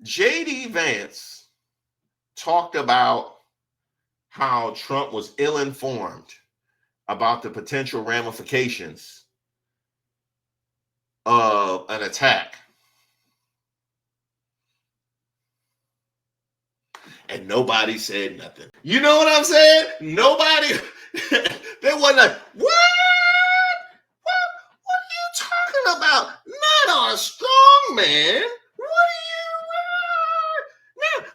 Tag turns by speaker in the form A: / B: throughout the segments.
A: J.D. Vance talked about how Trump was ill-informed about the potential ramifications of an attack. And nobody said nothing. You know what I'm saying? Nobody, they wasn't like, what? What are you talking about? Not our strong man. What are you,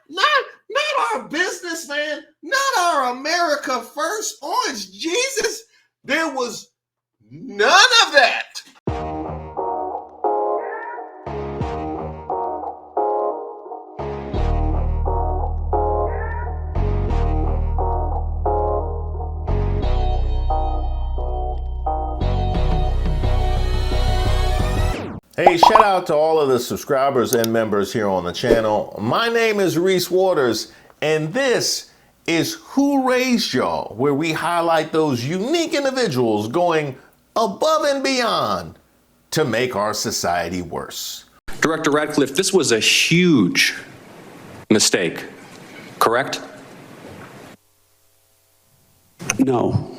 A: not our businessman, not our America First Orange Jesus. There was none of that. Hey, shout out to all of the subscribers and members here on the channel. My name is Reese Waters, and this is Who Raised Y'all, where we highlight those unique individuals going above and beyond to make our society worse.
B: Director Radcliffe, this was a huge mistake, correct?
C: No.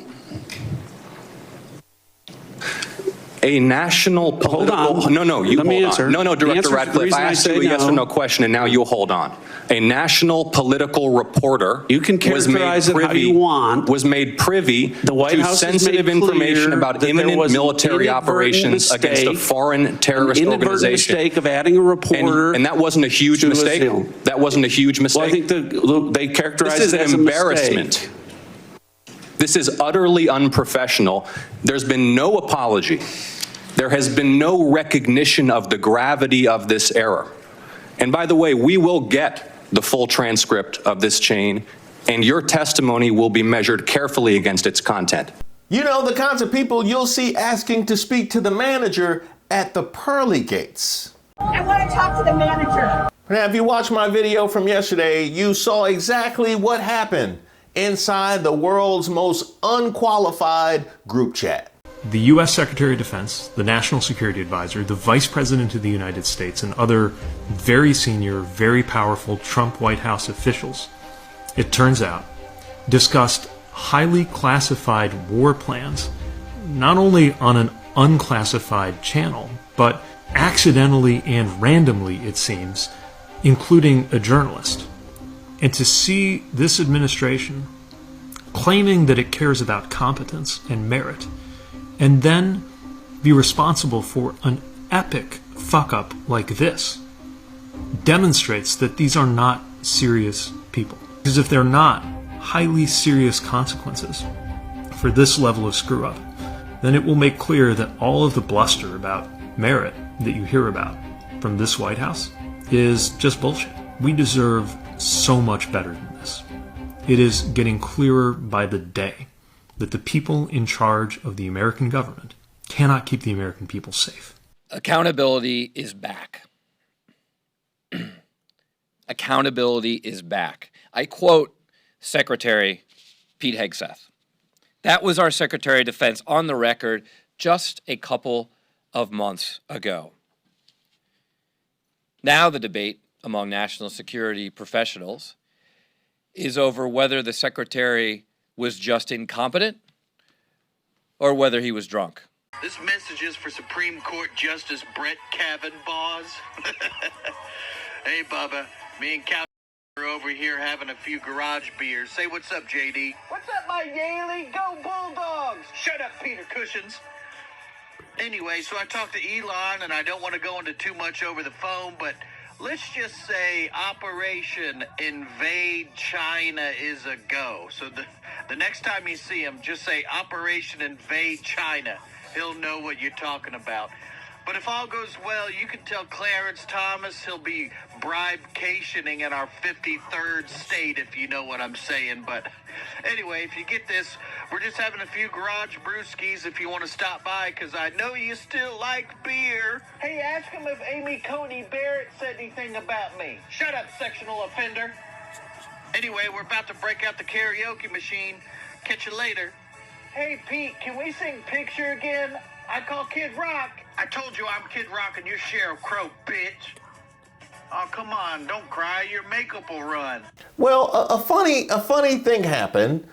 B: A national political...
C: Hold on.
B: No, you
C: Let me
B: hold
C: answer.
B: on. No, Director Radcliffe, I asked you a yes or no question, and now you hold on. A national political reporter...
C: You can characterize it how you want.
B: ...was made privy
C: The White
B: to
C: House
B: sensitive information about imminent military operations against a foreign terrorist organization.
C: Mistake of adding a reporter...
B: And that wasn't a huge mistake? That wasn't a huge mistake?
C: Well, I think they characterize it as a
B: embarrassment. This is utterly unprofessional. There's been no apology. There has been no recognition of the gravity of this error. And by the way, we will get the full transcript of this chain, and your testimony will be measured carefully against its content.
A: You know, the kinds of people you'll see asking to speak to the manager at the pearly gates.
D: I want to talk to the manager.
A: Now, if you watched my video from yesterday, you saw exactly what happened inside the world's most unqualified group chat.
E: The U.S. Secretary of Defense, the National Security Advisor, the Vice President of the United States, and other very senior, very powerful Trump White House officials, it turns out, discussed highly classified war plans, not only on an unclassified channel, but accidentally and randomly, it seems, including a journalist. And to see this administration claiming that it cares about competence and merit, and then be responsible for an epic fuck-up like this, demonstrates that these are not serious people. Because if they're not highly serious consequences for this level of screw-up, then it will make clear that all of the bluster about merit that you hear about from this White House is just bullshit. We deserve so much better than this. It is getting clearer by the day that the people in charge of the American government cannot keep the American people safe.
F: Accountability is back. Accountability is back. I quote Secretary Pete Hegseth. That was our Secretary of Defense on the record just a couple of months ago. Now the debate among national security professionals is over whether the Secretary was just incompetent or whether he was drunk.
G: This message is for Supreme Court Justice Brett Kavanaugh. Hey, Bubba. Me and Cal are over here having a few garage beers. Say what's up, JD. What's up, my Yaley? Go Bulldogs! Shut up, Peter Cushings. Anyway, so I talked to Elon, and I don't want to go into too much over the phone, but let's just say Operation Invade China is a go. So the next time you see him, just say Operation Invade China. He'll know what you're talking about. But if all goes well, you can tell Clarence Thomas he'll be bribe-cationing in our 53rd state, if you know what I'm saying. But anyway, if you get this, we're just having a few garage brewskis if you want to stop by, because I know you still like beer. Hey, ask him if Amy Coney Barrett said anything about me. Shut up, sectional offender. Anyway, we're about to break out the karaoke machine. Catch you later. Hey, Pete, can we sing Picture again? I call Kid Rock. I told you I'm Kid Rock and you're Sheryl Crow, bitch. Oh, come on, don't cry. Your makeup will run.
A: Well, a funny thing happened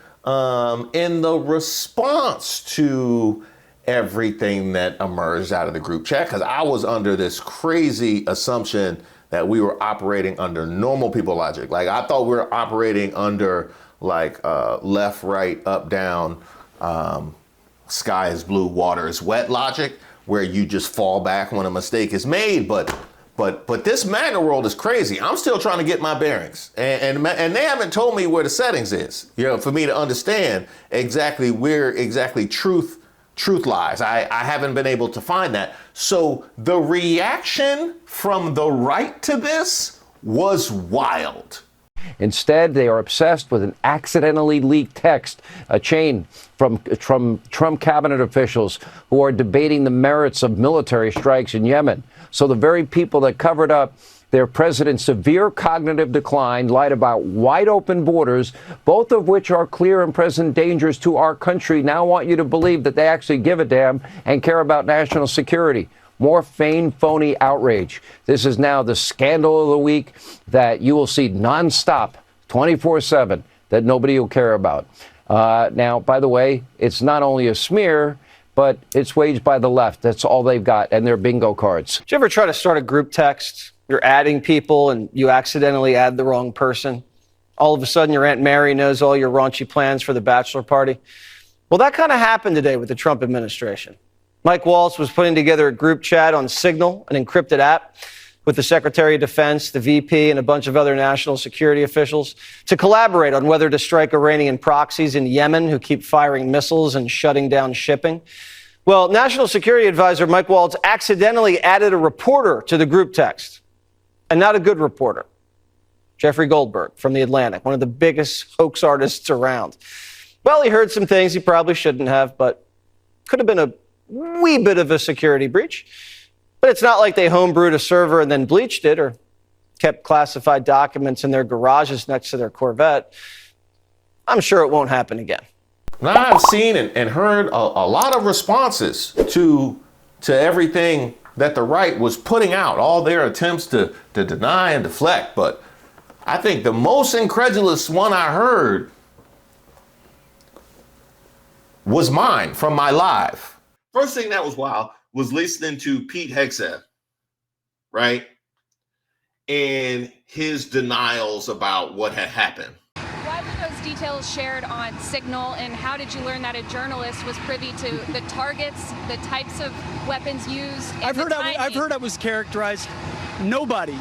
A: in the response to everything that emerged out of the group chat, because I was under this crazy assumption that we were operating under normal people logic. Like, I thought we were operating under like left, right, up, down, sky is blue, water is wet logic, where you just fall back when a mistake is made. But this MAGA world is crazy. I'm still trying to get my bearings, and they haven't told me where the settings is, for me to understand exactly where truth lies. I haven't been able to find that. So the reaction from the right to this was wild.
H: Instead, they are obsessed with an accidentally leaked text, a chain from Trump cabinet officials who are debating the merits of military strikes in Yemen. So the very people that covered up their president's severe cognitive decline, lied about wide open borders, both of which are clear and present dangers to our country, now want you to believe that they actually give a damn and care about national security. More feigned, phony outrage. This is now the scandal of the week that you will see nonstop, 24/7, that nobody will care about. Now, by the way, it's not only a smear, but it's waged by the left. That's all they've got, and their bingo cards.
I: Did you ever try to start a group text? You're adding people, and you accidentally add the wrong person. All of a sudden, your Aunt Mary knows all your raunchy plans for the bachelor party. Well, that kind of happened today with the Trump administration. Mike Waltz was putting together a group chat on Signal, an encrypted app, with the Secretary of Defense, the VP, and a bunch of other national security officials to collaborate on whether to strike Iranian proxies in Yemen who keep firing missiles and shutting down shipping. Well, National Security Advisor Mike Waltz accidentally added a reporter to the group text, and not a good reporter. Jeffrey Goldberg from The Atlantic, one of the biggest hoax artists around. Well, he heard some things he probably shouldn't have, but could have been a wee bit of a security breach. But it's not like they homebrewed a server and then bleached it or kept classified documents in their garages next to their Corvette. I'm sure it won't happen again.
A: Now, I've seen and heard a lot of responses to everything that the right was putting out, all their attempts to deny and deflect. But I think the most incredulous one I heard was mine from my live. First thing that was wild was listening to Pete Hegseth, right? And his denials about what had happened.
J: Why were those details shared on Signal, and how did you learn that a journalist was privy to the targets, the types of weapons used?
K: I've heard I was characterized. Nobody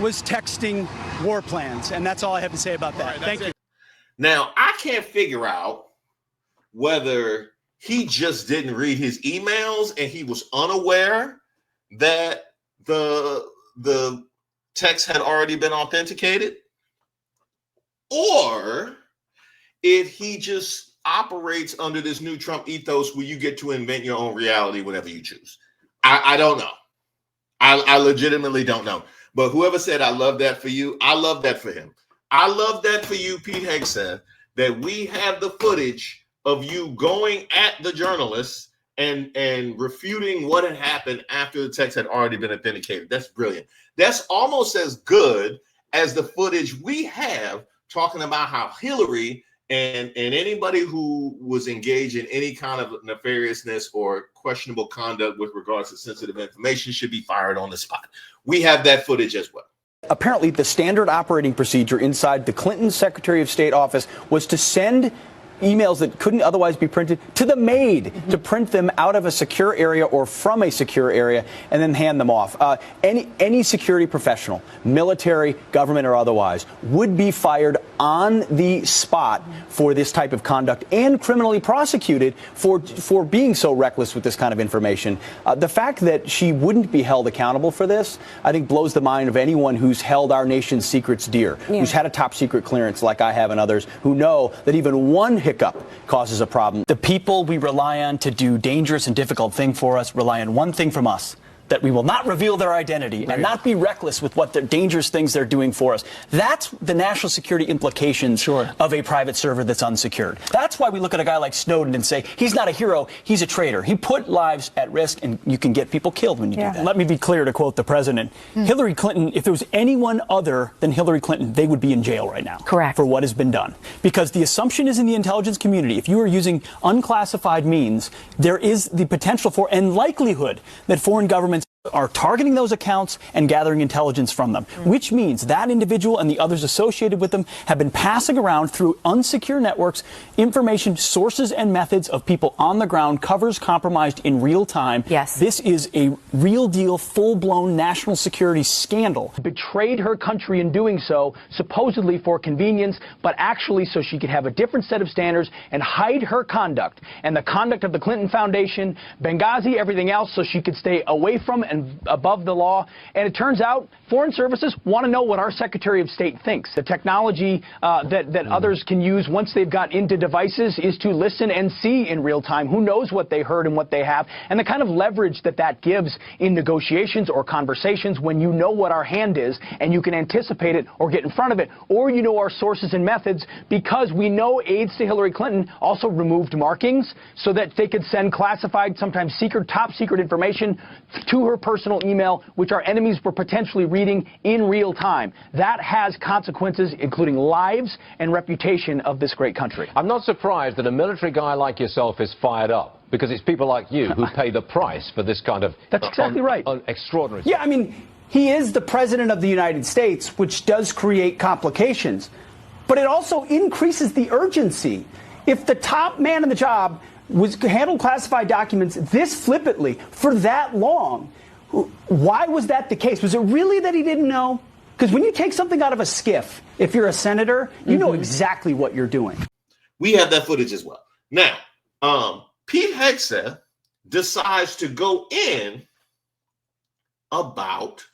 K: was texting war plans, and that's all I have to say about that. Thank you.
A: Now, I can't figure out whether he just didn't read his emails and he was unaware that the text had already been authenticated, or if he just operates under this new Trump ethos where you get to invent your own reality whenever you choose. I don't know. I legitimately don't know. But whoever said, I love that for you, I love that for him. I love that for you, Pete Hegseth, that we have the footage of you going at the journalists and refuting what had happened after the text had already been authenticated. That's brilliant. That's almost as good as the footage we have talking about how Hillary and anybody who was engaged in any kind of nefariousness or questionable conduct with regards to sensitive information should be fired on the spot. We have that footage as well.
L: Apparently, the standard operating procedure inside the Clinton Secretary of State office was to send emails that couldn't otherwise be printed to the maid to print them out of a secure area or from a secure area and then hand them off. Any security professional, military, government or otherwise, would be fired on the spot for this type of conduct and criminally prosecuted for being so reckless with this kind of information. The fact that she wouldn't be held accountable for this, I think, blows the mind of anyone who's held our nation's secrets dear, who's had a top secret clearance like I have and others, who know that even one hiccup causes a problem.
K: The people we rely on to do dangerous and difficult things for us rely on one thing from us:
L: that we will not reveal their identity and not be reckless with what the dangerous things they're doing for us. That's the national security implications of a private server that's unsecured. That's why we look at a guy like Snowden and say, he's not a hero, he's a traitor. He put lives at risk, and you can get people killed when you do that. Let me be clear, to quote the president. Hillary Clinton, if there was anyone other than Hillary Clinton, they would be in jail right now.
M: Correct.
L: For what has been done. Because the assumption is in the intelligence community, if you are using unclassified means, there is the potential for and likelihood that foreign governments are targeting those accounts and gathering intelligence from them, which means that individual and the others associated with them have been passing around through unsecure networks information, sources, and methods of people on the ground, covers compromised in real time.
M: Yes.
L: This is a real deal, full-blown national security scandal. Betrayed her country in doing so, supposedly for convenience, but actually so she could have a different set of standards and hide her conduct and the conduct of the Clinton Foundation, Benghazi, everything else, so she could stay away from and above the law. And it turns out foreign services want to know what our Secretary of State thinks. The technology that others can use once they've got into devices is to listen and see in real time. Who knows what they heard and what they have, and the kind of leverage that gives in negotiations or conversations when you know what our hand is and you can anticipate it or get in front of it, or you know our sources and methods, because we know aides to Hillary Clinton also removed markings so that they could send classified, sometimes secret, top secret information to her personal email, which our enemies were potentially reading in real time. That has consequences, including lives and reputation of this great country.
H: I'm not surprised that a military guy like yourself is fired up, because it's people like you who pay the price for this kind of
L: That's exactly right.
H: Extraordinary.
L: Yeah, I mean, he is the president of the United States, which does create complications, but it also increases the urgency. If the top man in the job handled classified documents this flippantly for that long, why was that the case? Was it really that he didn't know? Because when you take something out of a skiff, if you're a senator, you know exactly what you're doing.
A: We have that footage as well. Now, Pete Hegseth decides to go in about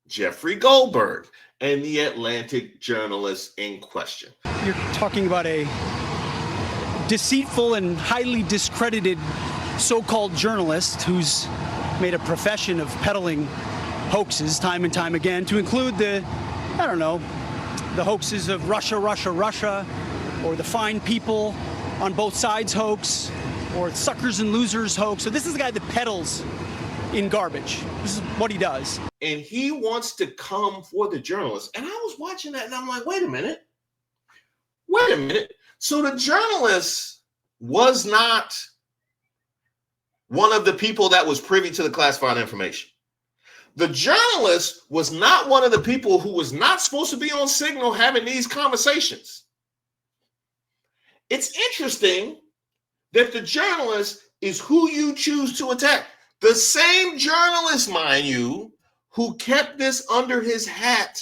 A: Jeffrey Goldberg and the Atlantic journalist in question.
K: You're talking about a deceitful and highly discredited so-called journalist who's made a profession of peddling hoaxes time and time again, to include the hoaxes of Russia, or the fine people on both sides hoax, or suckers and losers hoax. So this is the guy that peddles in garbage. This is what he does.
A: And he wants to come for the journalist. And I was watching that and I'm like, wait a minute. So the journalist was not one of the people that was privy to the classified information. The journalist was not one of the people who was not supposed to be on signal having these conversations. It's interesting that the journalist is who you choose to attack. The same journalist, mind you, who kept this under his hat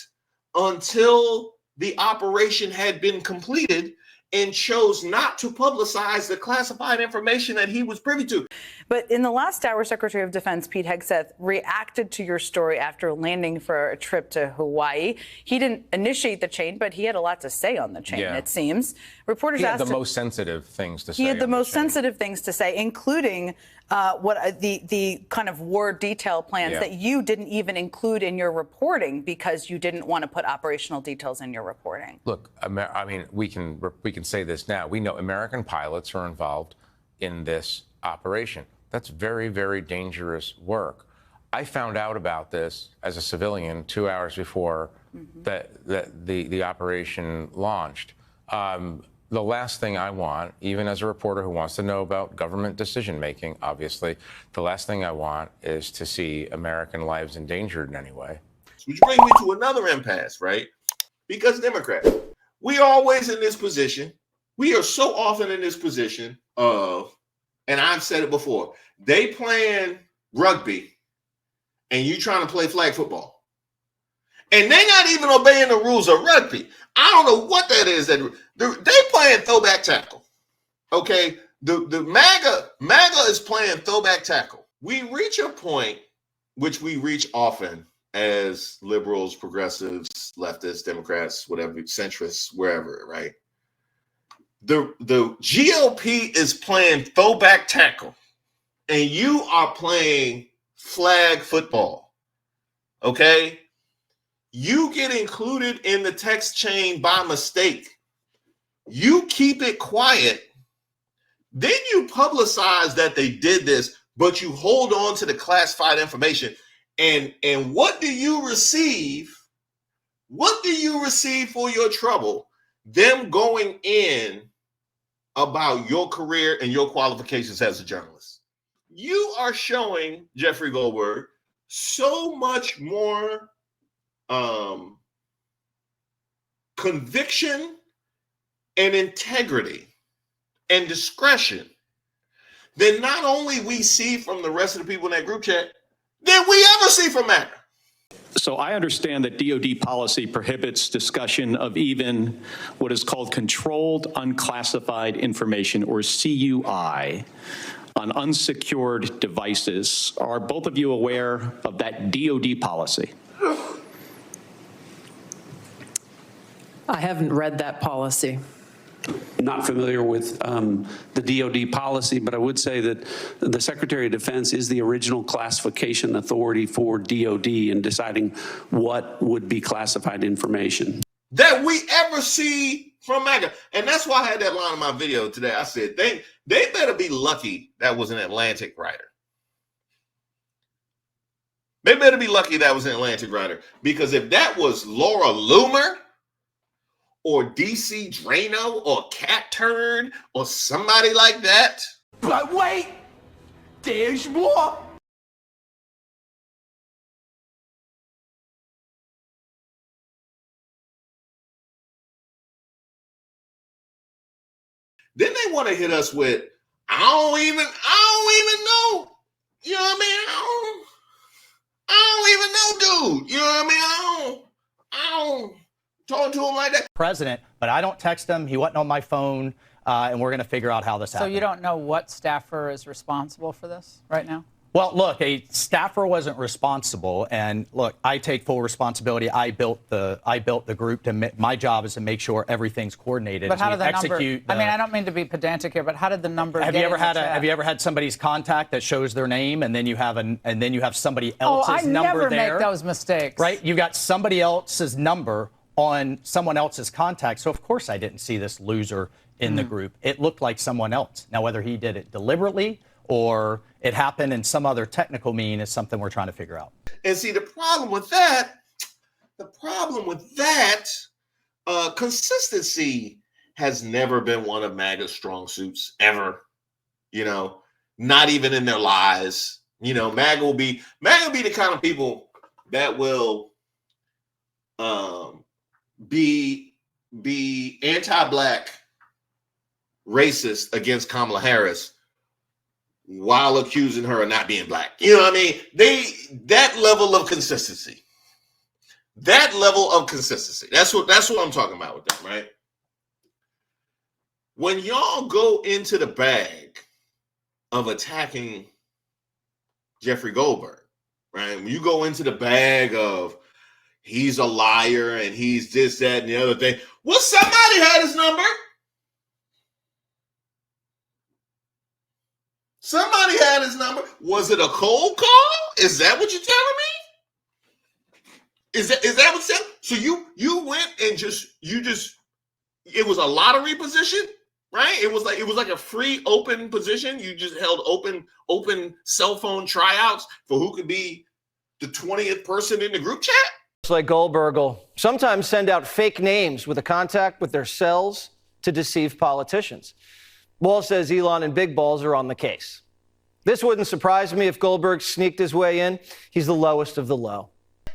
A: until the operation had been completed and chose not to publicize the classified information that he was privy to.
M: But in the last hour, Secretary of Defense Pete Hegseth reacted to your story after landing for a trip to Hawaii. He didn't initiate the chain, but he had a lot to say on the chain, it seems. Reporters asked him.
N: He had the most sensitive things to say.
M: He had the most sensitive things to say, including the kind of war detail plans that you didn't even include in your reporting because you didn't want to put operational details in your reporting.
N: Look, I mean, we can say this now. We know American pilots are involved in this operation. That's very, very dangerous work. I found out about this as a civilian 2 hours before the operation launched. The last thing I want, even as a reporter who wants to know about government decision-making, obviously, the last thing I want is to see American lives endangered in any way.
A: Which brings me to another impasse, right? Because Democrats, we are always in this position. We are so often in this position of, and I've said it before, they playing rugby and you trying to play flag football. And they're not even obeying the rules of rugby. I don't know what that is. That they playing throwback tackle. Okay, the Maga is playing throwback tackle. We reach a point, which we reach often as liberals, progressives, leftists, Democrats, whatever, centrists, wherever, right? The GOP is playing throwback tackle, and you are playing flag football. Okay? You get included in the text chain by mistake. You keep it quiet. Then you publicize that they did this, but you hold on to the classified information. And what do you receive? What do you receive for your trouble? Them going in about your career and your qualifications as a journalist. You are showing, Jeffrey Goldberg, so much more conviction and integrity and discretion than not only we see from the rest of the people in that group chat, than we ever see from Maga.
O: So I understand that DoD policy prohibits discussion of even what is called controlled unclassified information, or CUI, on unsecured devices. Are both of you aware of that DoD policy?
P: I haven't read that policy.
C: Not familiar with the DoD policy, but I would say that the Secretary of Defense is the original classification authority for DoD in deciding what would be classified information.
A: That we ever see from Maga. And that's why I had that line in my video today. I said, they better be lucky that was an Atlantic writer. They better be lucky that was an Atlantic writer. Because if that was Laura Loomer, or DC Drano, or Cat Turn, or somebody like that.
Q: But wait, there's more.
A: Then they want to hit us with, I don't even know. You know what I mean? I don't even know, dude. You know what I mean? I don't talk to him like that.
R: President, but I don't text him. He wasn't on my phone, and we're going to figure out how this happened.
S: So you don't know what staffer is responsible for this right now?
R: Well, look, a staffer wasn't responsible, and look, I take full responsibility. I built the group. My job is to make sure everything's coordinated.
S: But how did the number? I mean, I don't mean to be pedantic here, but how did the number?
R: Have you ever had somebody's contact that shows their name, and then you have somebody else's number there?
S: I never make those mistakes.
R: Right? You got somebody else's number on someone else's contact. So of course I didn't see this loser in the group. It looked like someone else. Now, whether he did it deliberately or it happened in some other technical mean is something we're trying to figure out.
A: And see, the problem with that, consistency has never been one of MAGA's strong suits, ever. You know, not even in their lies. You know, MAGA will be the kind of people that will be anti-black, racist against Kamala Harris while accusing her of not being black. You know what I mean? That level of consistency. That's what I'm talking about with them, right? When y'all go into the bag of attacking Jeffrey Goldberg, right? When you go into the bag of he's a liar and he's this, that, and the other thing. Well, somebody had his number. Somebody had his number. Was it a cold call? Is that what you're telling me? Is that what you're saying? So you went and it was a lottery position, right? It was like a free open position. You just held open cell phone tryouts for who could be the 20th person in the group chat.
I: Like Goldberg will sometimes send out fake names with a contact with their cells to deceive politicians. Wall says Elon and Big Balls are on the case. This wouldn't surprise me if Goldberg sneaked his way in. He's the lowest of the low.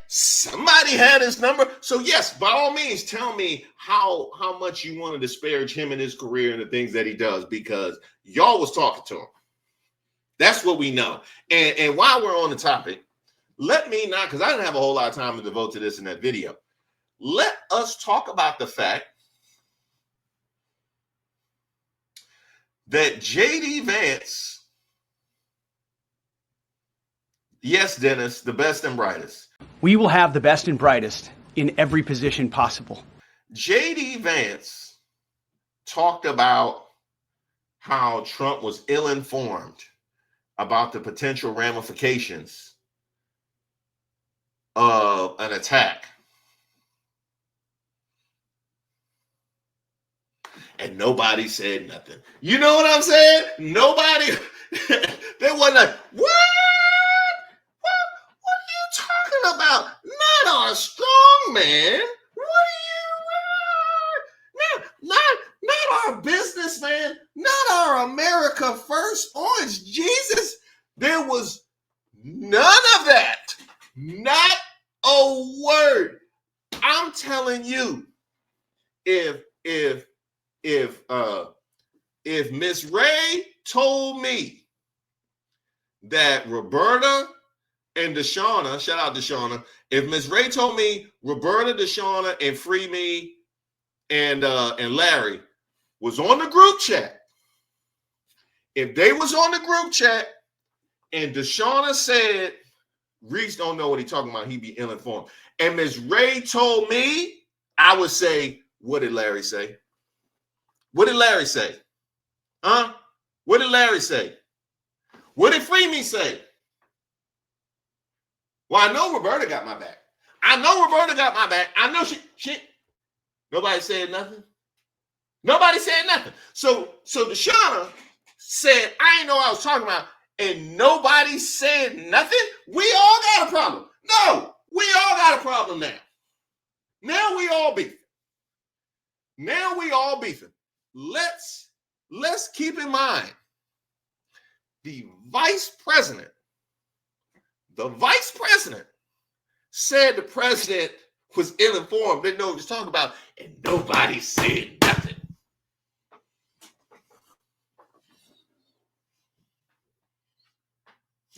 A: Somebody had his number. So yes, by all means, tell me how much you want to disparage him and his career and the things that he does, because y'all was talking to him. That's what we know. And while we're on the topic, let me not, because I didn't have a whole lot of time to devote to this in that video. Let us talk about the fact that J.D. Vance, yes, Dennis, the best and brightest.
L: We will have the best and brightest in every position possible.
A: J.D. Vance talked about how Trump was ill-informed about the potential ramifications of an attack. And nobody said nothing. You know what I'm saying? Nobody, they wasn't like, what? What are you talking about? Not our strong man. What are you, not our businessman, not our America First Orange Jesus. There was none of that. Not a word. I'm telling you, if Miss Ray told me that Roberta and Deshauna, shout out Deshauna, if Miss Ray told me Roberta, Deshauna, and Free Me and Larry was on the group chat, if they was on the group chat and Deshauna said, Reese don't know what he talking about, he be ill-informed, and Miss Ray told me, I would say, what did Larry say? What did Larry say? Huh? What did Larry say? What did Free Me say? Well, I know Roberta got my back. I know Roberta got my back. I know she nobody said nothing. Nobody said nothing. So Deshauna said, I ain't know what I was talking about, and nobody said nothing. We all got a problem. No, we all got a problem now. Now we all beefing. Now we all beefing. Let's keep in mind the vice president said the president was ill-informed, didn't know what he was talking about, and nobody said nothing.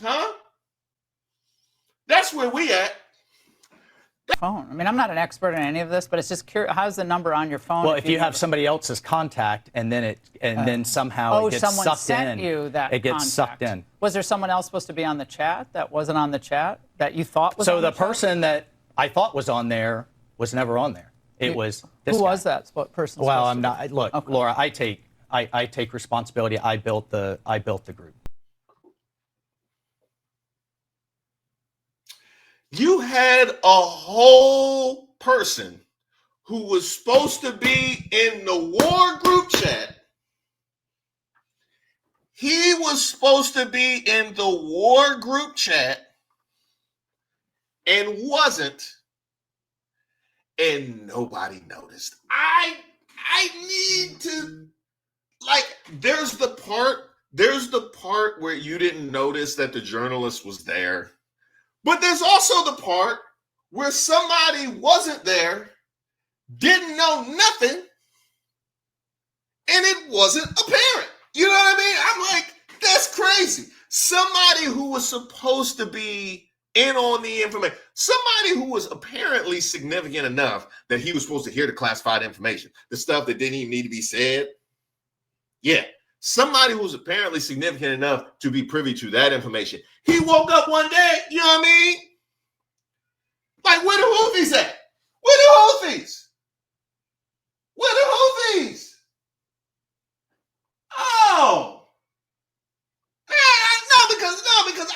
A: Huh? That's where we at.
S: Phone. I mean, I'm not an expert in any of this, but it's just curious. How's the number on your phone?
R: Well, if you have somebody else's contact and then then somehow it gets
S: someone
R: sucked
S: sent
R: in,
S: you that
R: it gets
S: contact.
R: sucked in.
S: Was there someone else supposed to be on the chat that wasn't on the chat that you thought was?
R: So
S: on
R: the
S: chat?
R: person that I thought was on there was never on there. It was this
S: who
R: guy.
S: was that? What person?
R: Well, I'm not. Look, okay. Laura, I take responsibility. I built the group.
A: You had a whole person who was supposed to be in the war group chat. He was supposed to be in the war group chat and wasn't, and nobody noticed. I need to, like, there's the part where you didn't notice that the journalist was there. But there's also the part where somebody wasn't there, didn't know nothing, and it wasn't apparent. You know what I mean? I'm like, that's crazy. Somebody who was supposed to be in on the information, somebody who was apparently significant enough that he was supposed to hear the classified information, the stuff that didn't even need to be said. Yeah. Somebody who was apparently significant enough to be privy to that information. He woke up one day, you know what I mean? Like, where the Houthis at? Where the Houthis? Where the Houthis? Oh. Man, because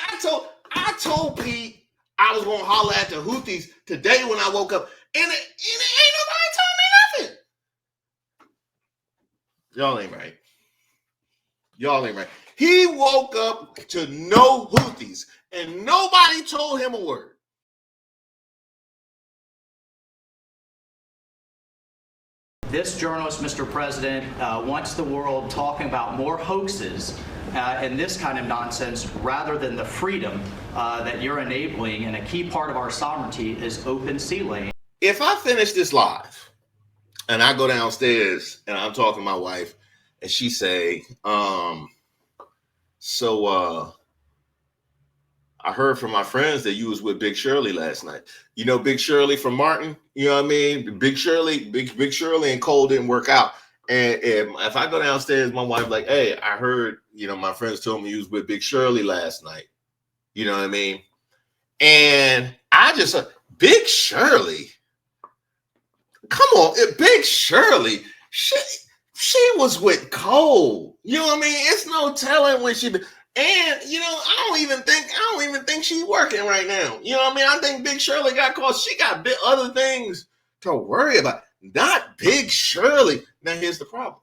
A: I told Pete I was gonna holler at the Houthis today when I woke up, and ain't nobody told me nothing. Y'all ain't right. Y'all ain't right. He woke up to no Houthis, and nobody told him a word.
T: This journalist, Mr. President, wants the world talking about more hoaxes and this kind of nonsense rather than the freedom that you're enabling, and a key part of our sovereignty is open sea lane.
A: If I finish this live and I go downstairs and I'm talking to my wife, and she say, I heard from my friends that you was with Big Shirley last night. You know Big Shirley from Martin? You know what I mean? Big Shirley and Cole didn't work out. And if I go downstairs, my wife like, hey, I heard, my friends told me you was with Big Shirley last night. You know what I mean? And I just, Big Shirley? Come on, Big Shirley. She was with Cole. You know what I mean? It's no telling when And I don't even think she's working right now. You know what I mean? I think Big Shirley got caught. She got other things to worry about, not Big Shirley. Now here's the problem.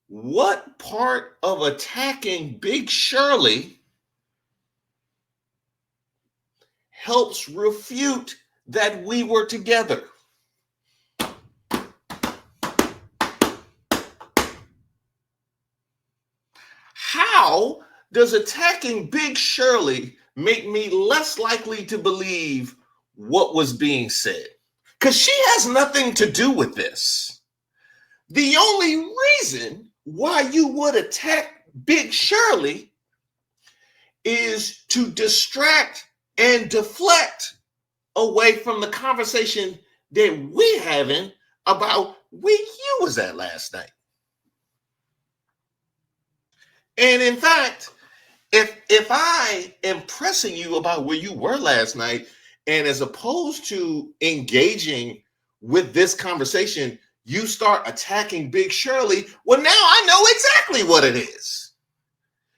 A: What part of attacking Big Shirley helps refute that we were together? How does attacking Big Shirley make me less likely to believe what was being said? Because she has nothing to do with this. The only reason why you would attack Big Shirley is to distract and deflect away from the conversation that we're having about where you was at last night. And in fact, if I am pressing you about where you were last night, and as opposed to engaging with this conversation, you start attacking Big Shirley, well, now I know exactly what it is.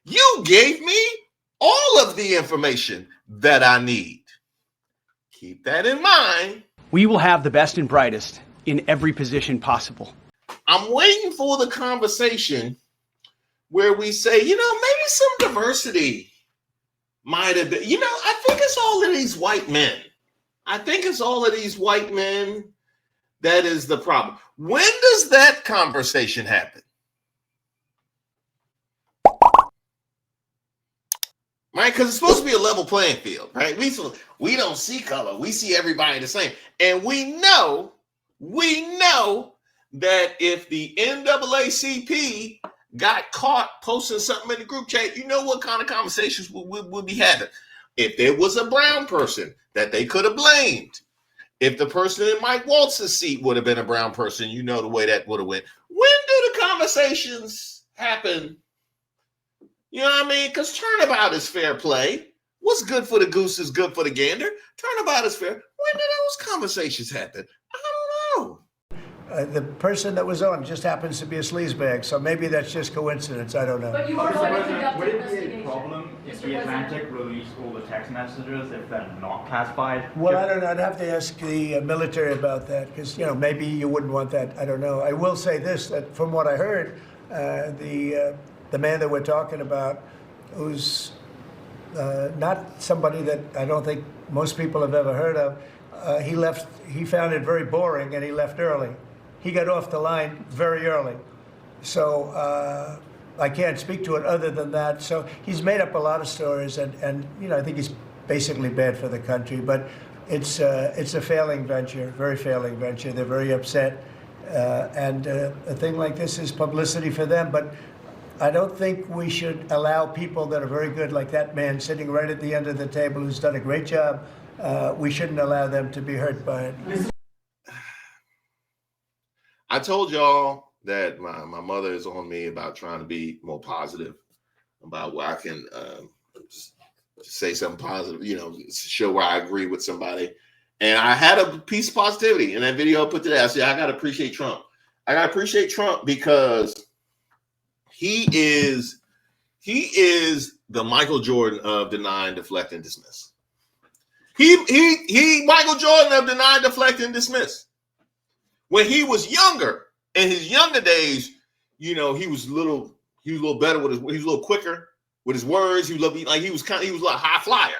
A: You gave me all of the information that I need. Keep that in mind.
L: We will have the best and brightest in every position possible.
A: I'm waiting for the conversation where we say, maybe some diversity might have been, I think it's all of these white men. That is the problem. When does that conversation happen? Right? Because it's supposed to be a level playing field, right? We don't see color. We see everybody the same. And we know that if the NAACP got caught posting something in the group chat, you know what kind of conversations we'll be having. If there was a brown person that they could have blamed, if the person in Mike Waltz's seat would have been a brown person, you know the way that would have went. When do the conversations happen? You know what I mean? Because turnabout is fair play. What's good for the goose is good for the gander. Turnabout is fair. When do those conversations happen? I don't know.
U: The person that was on just happens to be a sleazebag, so maybe that's just coincidence. I don't know.
V: But you are going to conduct an investigation. Would it be a problem if the Atlantic released all the text messages if they're not classified?
U: Well, I don't know. I'd have to ask the military about that because, maybe you wouldn't want that. I don't know. I will say this, that from what I heard, the man that we're talking about, who's not somebody that I don't think most people have ever heard of, he found it very boring and he left early. He got off the line very early. So I can't speak to it other than that. So he's made up a lot of stories and I think he's basically bad for the country, but it's a failing venture, very failing venture. They're very upset. And a thing like this is publicity for them, but I don't think we should allow people that are very good, like that man sitting right at the end of the table who's done a great job. We shouldn't allow them to be hurt by it.
A: I told y'all that my mother is on me about trying to be more positive about where I can just say something positive, show where I agree with somebody. And I had a piece of positivity in that video I put today. I said, I got to appreciate Trump. I got to appreciate Trump because he is the Michael Jordan of deny, deflect, and dismiss. He Michael Jordan of deny, deflect, and dismiss. When he was younger, in his younger days, he was a little better with he was a little quicker with his words. He was like a high flyer.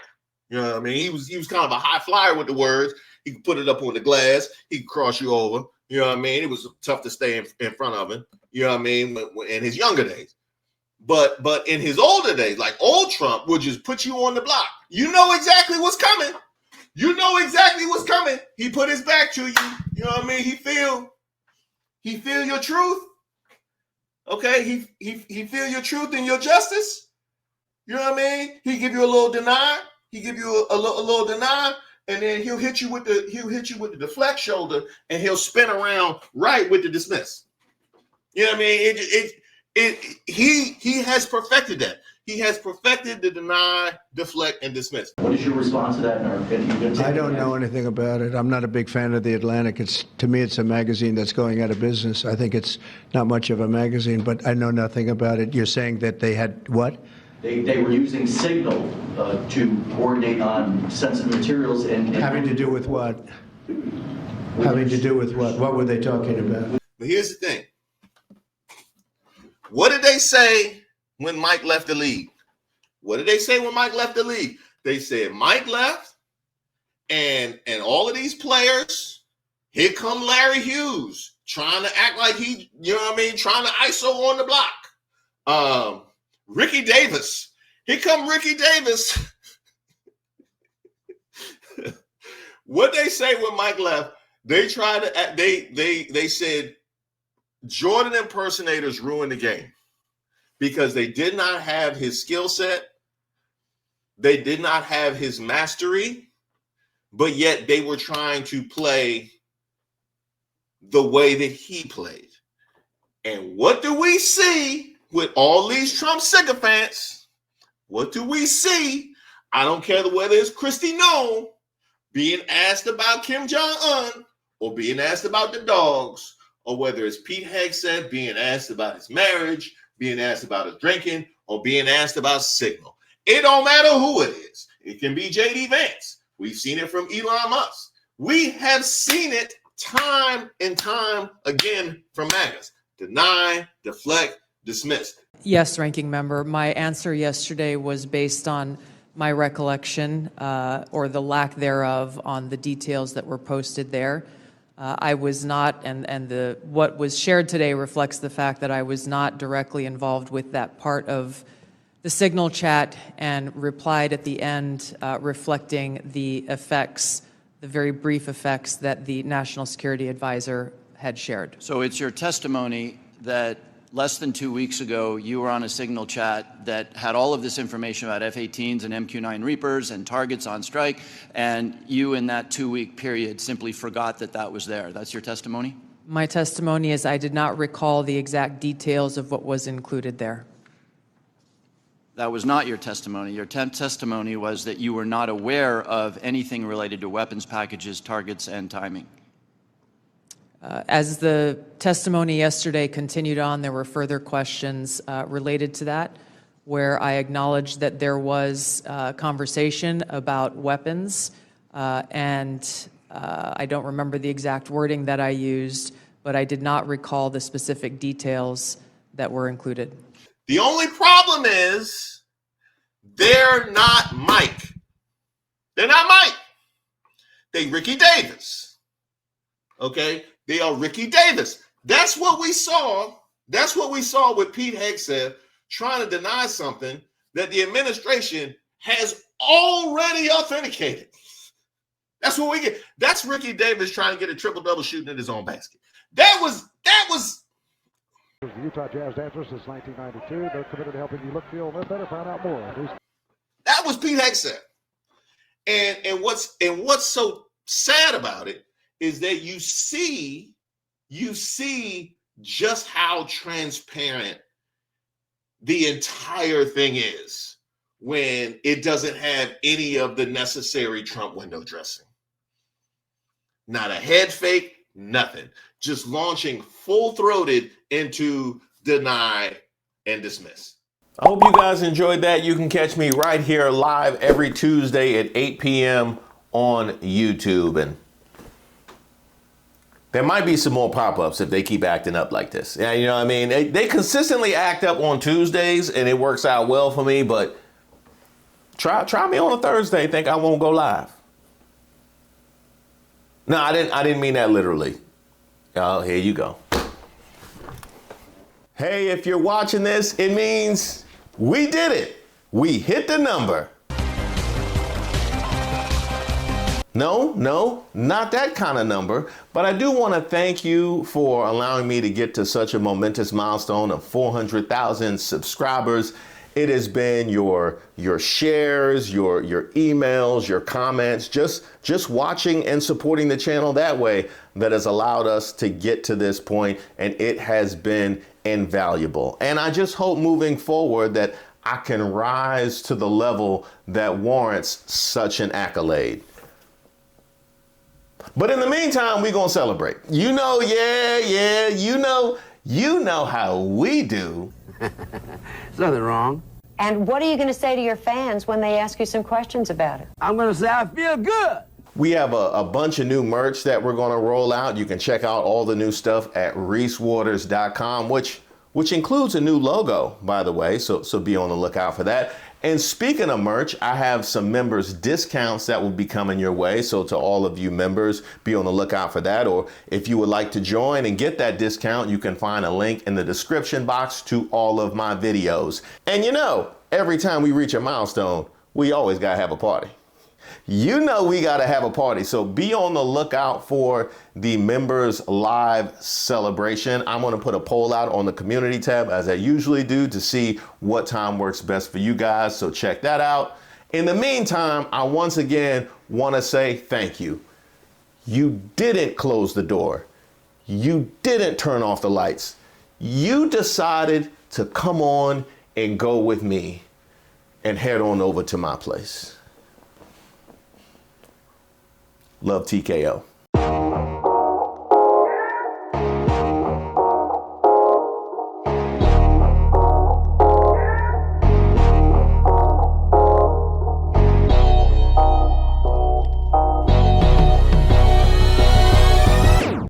A: You know what I mean? He was kind of a high flyer with the words. He could put it up on the glass. He could cross you over. You know what I mean? It was tough to stay in front of him. You know what I mean? In his younger days. But in his older days, like old Trump would just put you on the block. You know exactly what's coming. He put his back to you. You know what I mean? He feel your truth. Okay? He feel your truth and your justice. You know what I mean? He give you a little deny. He give you a little deny, and then he'll hit you with the deflect shoulder, and he'll spin around right with the dismiss. You know what I mean? He has perfected that. He has perfected the deny, deflect, and dismiss.
B: What is your response to that?
U: I don't know anything about it. I'm not a big fan of The Atlantic. To me, it's a magazine that's going out of business. I think it's not much of a magazine, but I know nothing about it. You're saying that they had what?
B: They were using Signal to coordinate on sensitive materials and
U: having to do with what? Having to do with what? What were they talking about?
A: But here's the thing. What did they say when Mike left the league? What did they say when Mike left the league? They said Mike left and all of these players, here come Larry Hughes trying to act like he, you know what I mean, trying to ISO on the block. Ricky Davis. Here come Ricky Davis. What they say when Mike left, they tried to they said Jordan impersonators ruined the game because they did not have his skill set. They did not have his mastery, but yet they were trying to play the way that he played. And what do we see with all these Trump sycophants? What do we see? I don't care whether it's Kristi Noem being asked about Kim Jong-un or being asked about the dogs, or whether it's Pete Hegseth being asked about his marriage, being asked about his drinking, or being asked about Signal. It don't matter who it is. It can be J.D. Vance. We've seen it from Elon Musk. We have seen it time and time again from Magas. Deny, deflect, dismiss.
P: Yes, Ranking Member. My answer yesterday was based on my recollection or the lack thereof on the details that were posted there. I was not, and what was shared today reflects the fact that I was not directly involved with that part of the Signal chat and replied at the end reflecting the effects, the very brief effects that the National Security Advisor had shared.
B: So it's your testimony that less than 2 weeks ago, you were on a Signal chat that had all of this information about F-18s and MQ-9 Reapers and targets on strike, and you in that 2-week period simply forgot that that was there. That's your testimony?
P: My testimony is I did not recall the exact details of what was included there.
B: That was not your testimony. Your testimony was that you were not aware of anything related to weapons packages, targets, and timing.
P: As the testimony yesterday continued on, there were further questions related to that, where I acknowledged that there was conversation about weapons, and I don't remember the exact wording that I used, but I did not recall the specific details that were included.
A: The only problem is they're not Mike. They're not Mike. They Ricky Davis. Okay? They are Ricky Davis. That's what we saw. That's what we saw with Pete Hegseth trying to deny something that the administration has already authenticated. That's what we get. That's Ricky Davis trying to get a triple-double shooting in his own basket. That was
D: The Utah Jazz dancers since 1992. They're committed to helping you look, feel, live better. Find out more.
A: That was Pete Hegseth. And what's so sad about it is that you see just how transparent the entire thing is when it doesn't have any of the necessary Trump window dressing. Not a head fake, nothing. Just launching full-throated into deny and dismiss. I hope you guys enjoyed that. You can catch me right here live every Tuesday at 8 p.m. on YouTube. And there might be some more pop-ups if they keep acting up like this. Yeah, you know what I mean? They consistently act up on Tuesdays, and it works out well for me, but try me on a Thursday, think I won't go live. No, I didn't mean that literally. Oh, here you go. Hey, if you're watching this, it means we did it. We hit the number. No, not that kind of number. But I do want to thank you for allowing me to get to such a momentous milestone of 400,000 subscribers. It has been your shares, your emails, your comments, just watching and supporting the channel that way that has allowed us to get to this point, and it has been invaluable. And I just hope moving forward that I can rise to the level that warrants such an accolade. But in the meantime, we're going to celebrate. You know, you know how we do.
E: There's nothing wrong.
F: And what are you going to say to your fans when they ask you some questions about it?
E: I'm going to say I feel good.
A: We have a bunch of new merch that we're going to roll out. You can check out all the new stuff at reesewaters.com, which includes a new logo, by the way, so be on the lookout for that. And speaking of merch, I have some members discounts that will be coming your way. So to all of you members, be on the lookout for that. Or if you would like to join and get that discount, you can find a link in the description box to all of my videos. And you know, every time we reach a milestone, we always gotta have a party. You know we got to have a party, so be on the lookout for the members live celebration. I'm going to put a poll out on the community tab as I usually do to see what time works best for you guys, so check that out. In the meantime, I once again want to say thank you. You didn't close the door. You didn't turn off the lights. You decided to come on and go with me and head on over to my place. Love, TKO.